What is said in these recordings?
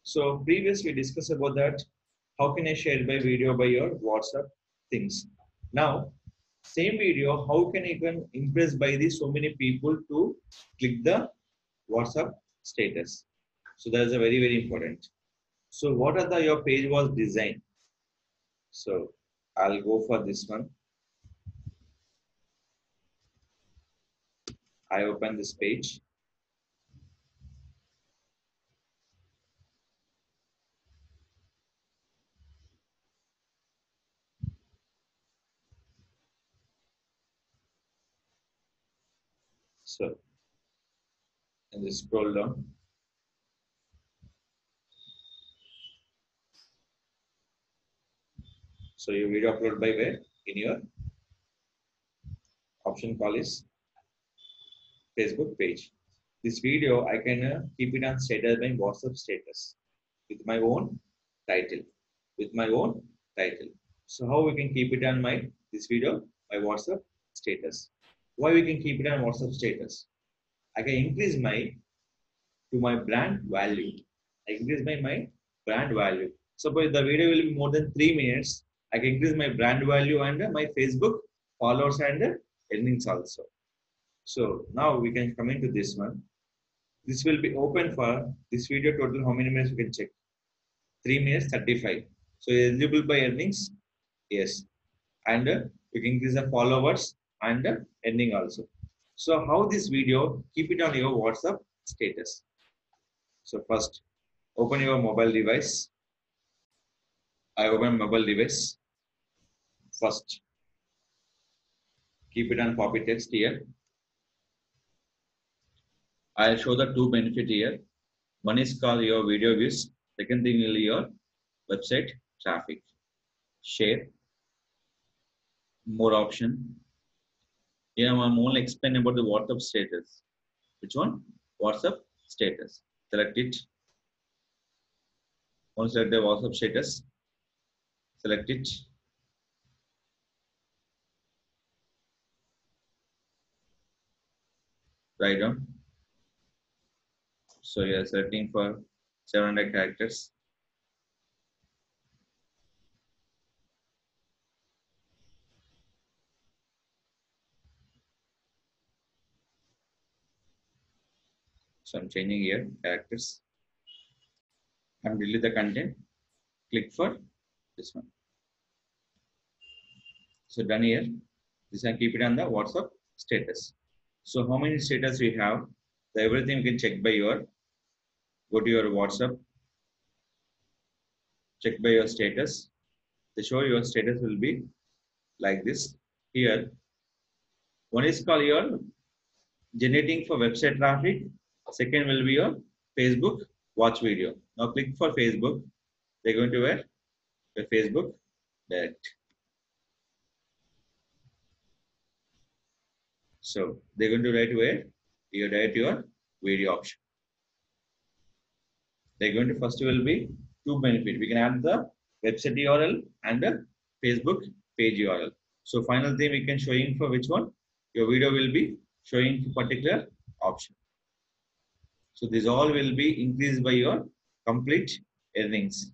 So previously we discussed about that. How can I share by video by your WhatsApp things? Now, same video, how can you can impress by the so many people to click the WhatsApp status? So that is a very important. So what are the your page was designed? So I'll go for this one. I open this page. So and just scroll down. So your video upload by where? In your option call is Facebook page. This video I can keep it on status by WhatsApp status with my own title. With my own title. So how we can keep it on my this video by WhatsApp status? Why we can keep it on WhatsApp status? I can increase my brand value. I increase my brand value. Suppose the video will be more than 3 minutes. I can increase my brand value and my Facebook followers and earnings also. So now we can come into this one. This will be open for this video total. How many minutes we can check? 3 minutes 35. So eligible by earnings? Yes. And you can increase the followers and earning also. So how this video, keep it on your WhatsApp status. So first, open your mobile device. I open mobile device. First, keep it on copy text here. I'll show the two benefit here. One is called your video views. Second thing will be your website traffic. Share. More option. Here I'm only explaining about the WhatsApp status. Which one? WhatsApp status. Select it. Once select the WhatsApp status. Select it. Write down. So you are searching for 700 characters. So I'm changing here characters. I'm delete the content. Click for this one. So done here. This I keep it on the WhatsApp status. So how many status we have? So everything you can check by your, go to your WhatsApp, check by your status. To show your status will be like this. Here, one is called your generating for website traffic. Second will be your Facebook watch video. Now click for Facebook. They're going to where? The Facebook direct. So they're going to write where? You direct your video option. They're going to first will be two benefit. We can add the website URL and the Facebook page URL. So final thing we can showing for which one? Your video will be showing for particular option. So this all will be increased by your complete earnings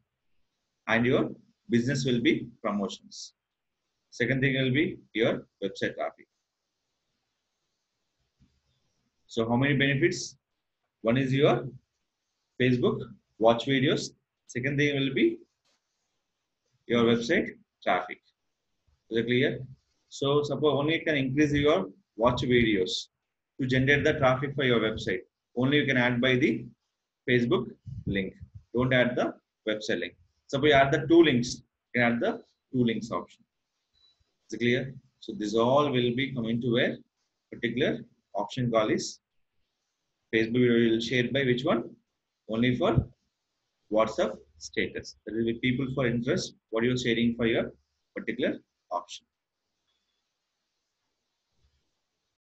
and your business will be promotions. Second thing will be your website traffic. So how many benefits? One is your Facebook watch videos. Second thing will be your website traffic. Is it clear? So suppose only you can increase your watch videos to generate the traffic for your website. Only you can add by the Facebook link. Don't add the website link. Suppose you add the two links. You can add the two links option. Is it clear? So this all will be coming to where particular option call is Facebook video will share by which one? Only for WhatsApp status. That will be people for interest. What you are sharing for your particular option.